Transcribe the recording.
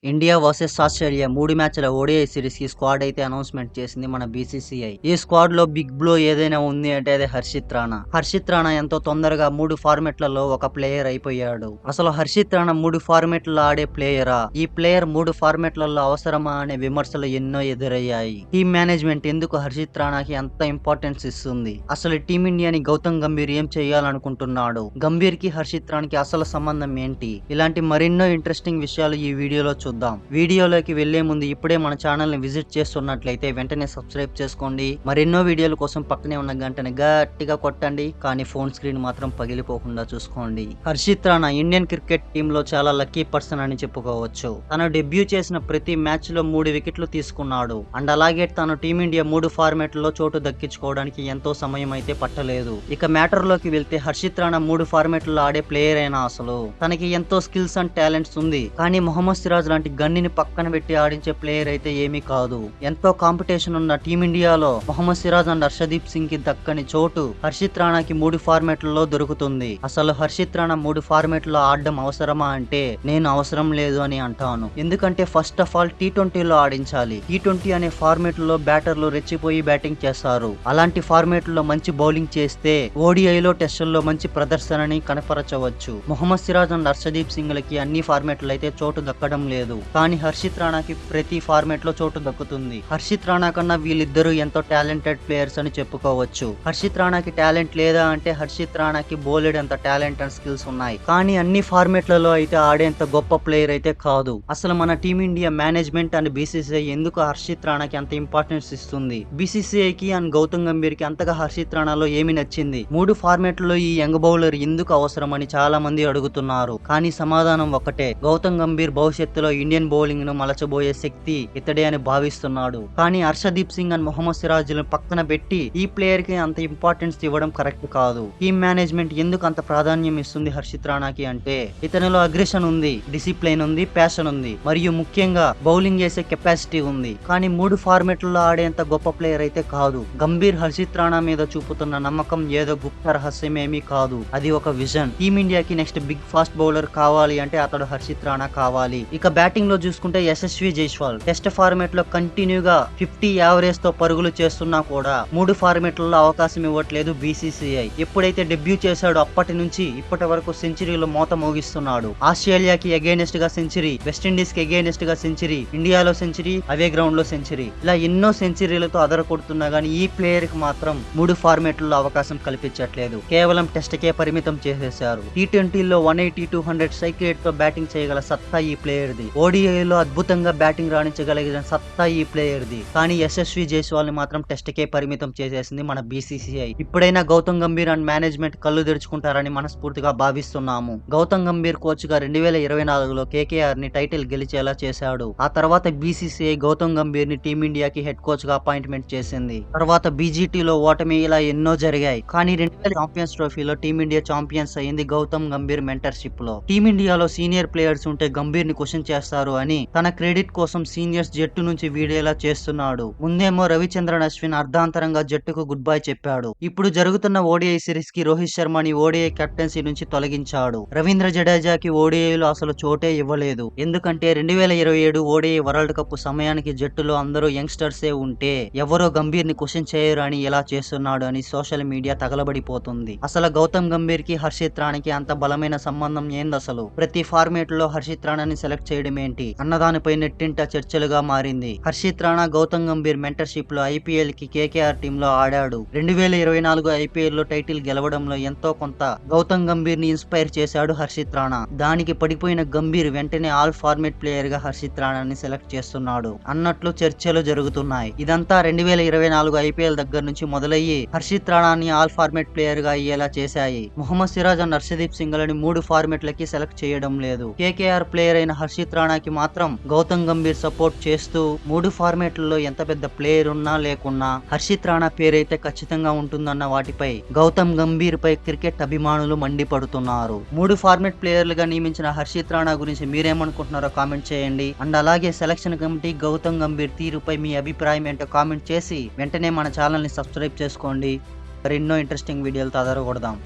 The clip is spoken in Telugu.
ఇండియా వర్సెస్ ఆస్ట్రేలియా 3 మ్యాచ్ల ఓడిఐ సిరీస్ కి స్క్వాడ్ అయితే అనౌన్స్మెంట్ చేసింది మన బీసీసీఐ. ఈ స్క్వాడ్ లో బిగ్ బ్లో ఏదైనా ఉంది అంటే అదే హర్షిత్ రాణా. హర్షిత్ రాణా ఎంతో తొందరగా 3 ఫార్మెట్లలో ఒక ప్లేయర్ అయిపోయాడు. అసలు హర్షిత్ రాణా 3 ఫార్మెట్లలో ఆడే ప్లేయరా? ఈ ప్లేయర్ 3 ఫార్మెట్లలో అవసరమా అనే విమర్శలు ఎన్నో ఎదురయ్యాయి. టీమ్ మేనేజ్మెంట్ ఎందుకు హర్షిత్ రాణాకి అంత ఇంపార్టెన్స్ ఇస్తుంది? అసలు టీమిండియాని గౌతమ్ గంభీర్ ఏం చేయాలనుకుంటున్నాడు? గంభీర్ కి హర్షిత్ రాణాకి అసలు సంబంధం ఏంటి? ఇలాంటి మరెన్నో ఇంట్రెస్టింగ్ విషయాలు ఈ వీడియోలో చూద్దాం. వీడియోలోకి వెళ్లే ముందు ఇప్పుడే మన ఛానల్ ని విజిట్ చేస్తున్నట్లయితే వెంటనే సబ్స్క్రైబ్ చేసుకోండి. మరెన్నో వీడియోల కోసం పక్కనే ఉన్న గంటని గట్టిగా కొట్టండి, కానీ ఫోన్ స్క్రీన్ మాత్రం పగిలిపోకుండా చూసుకోండి. Harshit Rana Indian cricket team లో చాలా లక్కీ పర్సన్ అని చెప్పుకోవచ్చు. తను డెబ్యూ చేసిన ప్రతి మ్యాచ్ లో 3 వికెట్లు తీసుకున్నాడు. అండ్ అలాగే తను టీమిండియా 3 ఫార్మాట్లలో చోటు దక్కించుకోవడానికి ఎంతో సమయం అయితే పట్టలేదు. ఇక మ్యాటర్ లోకి వెళ్తే హర్షిత్ రాణా 3 ఫార్మాట్లలో ఆడే ప్లేయర్ అయినా అసలు తనకి ఎంతో స్కిల్స్ అండ్ టాలెంట్స్ ఉంది. కానీ మొహమ్మద్ సిరాజ్ లాంటి గన్నిని పక్కన పెట్టి ఆడించే ప్లేయర్ అయితే ఏమీ కాదు. ఎంతో కాంపిటీషన్ ఉన్న టీమిండియాలో మొహమ్మద్ సిరాజ్ అండ్ హర్షదీప్ సింగ్ కి దక్కని చోటు హర్షిత్ రాణాకి 3 ఫార్మాట్లలో దొరుకుతుంది. అసలు హర్షిత్ రాణా 3 ఫార్మాట్లలో ఆడడం అవసరమా అంటే నేను అవసరం లేదు అని అంటాను. ఎందుకంటే ఫస్ట్ ఆఫ్ ఆల్ T20లో ఆడించాలి. T20 అనే ఫార్మాట్ లో బ్యాటర్లు రెచ్చిపోయి బ్యాటింగ్ చేస్తారు. అలాంటి ఫార్మాట్ లో మంచి బౌలింగ్ చేస్తే ఓడిఐలో టెస్టుల్లో మంచి ప్రదర్శనని కనపరచవచ్చు. మొహమ్మద్ సిరాజ్ అండ్ హర్షదీప్ సింగ్ లకి అన్ని ఫార్మాట్లు అయితే చోటు దక్కడం లేదు. కానీ హర్షిత్ రాణాకి ప్రతి ఫార్మాట్ లో చోటు దక్కుతుంది. హర్షిత్ రాణా కన్నా వీళ్ళిద్దరూ ఎంతో టాలెంటెడ్ ప్లేయర్స్ అని చెప్పుకోవచ్చు. హర్షిత్ రాణాకి టాలెంట్ లేదా అంటే హర్షిత్ రాణాకి బౌలెడ్ అంత టాలెంట్ అండ్ స్కిల్స్ ఉన్నాయి. కానీ అన్ని ఫార్మాట్లలో అయితే ఆడేంత గొప్ప ప్లేయర్ అయితే కాదు. అసలు మన టీమిండియా మేనేజ్మెంట్ అండ్ బీసీసీఐ ఎందుకు హర్షిత్ రాణాకి అంత ఇంపార్టెన్స్ ఇస్తుంది? బీసీసీఐ కి అండ్ గౌతమ్ గంభీర్ కి అంతగా హర్షిత్ రాణాలో ఏమి నచ్చింది? 3 ఫార్మాట్లలో ఈ యంగ్ బౌలర్ ఎందుకు అవసరం అని చాలా మంది అడుగుతున్నారు. కానీ సమాధానం ఒకటే, గౌతమ్ గంభీర్ భవిష్యత్తులో ఇండియన్ బౌలింగ్ ను మలచబోయే శక్తి ఇతడే అని భావిస్తున్నాడు. కానీ హర్షదీప్ సింగ్ అండ్ మొహమ్మద్ సిరాజ్ లను పక్కన పెట్టి ఈ ప్లేయర్ కి అంత ఇంపార్టెన్స్ ఇవ్వడం కరెక్ట్ కాదు. టీమ్ మేనేజ్మెంట్ ఎందుకు అంత ప్రాధాన్యం ఇస్తుంది హర్షిత్ రాణాకి అంటే ఇతనిలో అగ్రెషన్ ఉంది, డిసిప్లైన్ ఉంది, ప్యాషన్ ఉంది, మరియు ముఖ్యంగా బౌలింగ్ చేసే కెపాసిటీ ఉంది. కానీ 3 ఫార్మాట్లలో ఆడేంత గొప్ప ప్లేయర్ అయితే కాదు. గంభీర్ హర్షిత్ రాణా మీద చూపుతున్న నమ్మకం ఏదో గుప్త రహస్యమేమీ కాదు, అది ఒక విజన్. టీమిండియాకి నెక్స్ట్ బిగ్ ఫాస్ట్ బౌలర్ కావాలి అంటే అతడు హర్షిత్ రాణా కావాలి. ఇక బ్యాటింగ్ లో చూసుకుంటే యశస్వి జైస్వాల్ టెస్ట్ ఫార్మాట్ లో కంటిన్యూగా 50 యావరేజ్ తో పరుగులు చేస్తున్నా కూడా 3 ఫార్మాట్లలో అవకాశం ఇవ్వట్లేదు బీసీసీఐ. ఎప్పుడైతే డెబ్యూ చేశాడో అప్పటి నుంచి ఇప్పటి వరకు సెంచరీలో మోత మోగిస్తున్నాడు. ఆస్ట్రేలియాకి అగైనెస్ట్ గా సెంచరీ, వెస్టిండీస్ కి అగైనెస్ట్ గా సెంచరీ, ఇండియాలో సెంచరీ, అవే గ్రౌండ్ లో సెంచరీ, ఇలా ఎన్నో సెంచరీలతో అదర కొడుతున్నా గానీ ఈ ప్లేయర్ కి మాత్రం 3 ఫార్మాట్లలో అవకాశం కల్పించట్లేదు. కేవలం టెస్ట్ కే పరిమితం చేసేశారు. T20లో 180, 200 స్ట్రైక్ రేట్ తో బ్యాటింగ్ చేయగల సత్తా ఈ ప్లేయర్ ది. ఓడిఐలో అద్భుతంగా బ్యాటింగ్ రాణించగలిగిన సత్తా ఈ ప్లేయర్ ది. కానీ యశస్వి జైస్వాల్ ని మాత్రం టెస్ట్ కే పరిమితం చేసేసింది మన బీసీసీఐ. ఇప్పుడైనా గౌతమ్ గంభీర్ అండ్ మేనేజ్మెంట్ కళ్ళు తెరుచుకుంటారని మనస్ఫూర్తిగా భావిస్తున్నాము. గౌతమ్ గంభీర్ కోచ్ గా 2024లో కేకేఆర్ ని టైటిల్ గెలిచేలా చేశాడు. ఆ తర్వాత బీసీసీఐ గౌతమ్ గంభీర్ ని టీమిండియాకి హెడ్ కోచ్ గా అపాయింట్మెంట్ చేసింది. తర్వాత బీజీటీలో ఓటమి, ఇలా ఎన్నో జరిగాయి. కానీ 2000 ఛాంపియన్స్ ట్రోఫీలో టీమిండియా ఛాంపియన్స్ అయింది గౌతమ్ గంభీర్ మెంటర్షిప్ లో. టీమిండియాలో సీనియర్ ప్లేయర్స్ ఉంటే గంభీర్ ని క్వశ్చన్ చేస్తారు అని తన క్రెడిట్ కోసం సీనియర్స్ జట్టు నుంచి వీడేలా చేస్తున్నాడు. ముందేమో రవిచంద్రన్ అశ్విన్ అర్ధాంతరంగా జట్టుకు గుడ్ బై చెప్పాడు. ఇప్పుడు జరుగుతున్న ఓడిఐ సిరీస్ కి రోహిత్ శర్మని ఓడిఐ కెప్టెన్సీ నుంచి తొలగించాడు. రవీంద్ర జడేజాకి ఓడిఐలో అసలు చోటే ఇవ్వలేదు. ఎందుకంటే 2027 ఓడిఐ వరల్డ్ కప్ సమయానికి జట్టులో అందరూ యంగ్స్టర్సే ఉంటే ఎవరో గంభీర్ ని క్వశ్చన్ చేయరు అని ఎలా చేస్తున్నాడు అని సోషల్ మీడియా తగలబడిపోతుంది. అసలు గౌతమ్ గంభీర్ కి హర్షిత్ రాణాకి అంత బలమైన సంబంధం ఏంది? అసలు ప్రతి ఫార్మేట్ లో హర్షిత్ రాణాని సెలెక్ట్ చేయడం ఏంటి అన్నదానిపై నెట్టింట చర్చలుగా మారింది. హర్షిత్ రాణా గౌతమ్ గంభీర్ మెంటర్షిప్ లో ఐపీఎల్ కి కేకేఆర్ టీమ్ లో ఆడాడు. 2024 ఐపీఎల్ లో టైటిల్ గెలవడంలో ఎంతో కొంత గౌతమ్ గంభీర్ ని ఇన్స్పైర్ చేశాడు హర్షిత్ రాణా. దానికి పడిపోయిన గంభీర్ వెంటనే ఆల్ ఫార్మేట్ ప్లేయర్ గా హర్షిత్ రాణాని సెలెక్ట్ చేస్తున్నాడు అన్నట్లు చర్చలు జరుగుతున్నాయి. ఇదంతా 2024 ఐపీఎల్ దగ్గర నుంచి మొదలయ్యి హర్షిత్ రాణాని ఆల్ ఫార్మేట్ ప్లేయర్ గా అయ్యేలా చేశాయి. మొహమ్మద్ సిరాజ్ అండ్ హర్షదీప్ సింగ్ లని 3 ఫార్మేట్లకి సెలెక్ట్ చేయడం లేదు. కేకేఆర్ ప్లేయర్ అయిన హర్షిత్ రాణాకి మాత్రం గౌతమ్ గంభీర్ సపోర్ట్ చేస్తూ 3 ఫార్మేట్లలో ఎంత పెద్ద ప్లేయర్ ఉన్నా లేకున్నా హర్షిత్ రాణా పేరైతే ఖచ్చితంగా ఉంటుందన్న వాటిపై గౌతమ్ గంభీర్ పై క్రికెట్ అభిమానులు మండిపడుతున్నారు. 3 ఫార్మేట్ ప్లేయర్లుగా నియమించిన హర్షిత్ రాణా గురించి మీరేమనుకుంటున్నారో కామెంట్ చేయండి. అండ్ అలాగే సెలక్షన్ కమిటీ గౌతమ్ గంభీర్ తీరుపై మీ అభిప్రాయం ఏంటో కామెంట్ చేసి వెంటనే మన ఛానల్ ని సబ్స్క్రైబ్ చేసుకోండి. మరెన్నో ఇంట్రెస్టింగ్ వీడియోలతో అదరగొడదాం.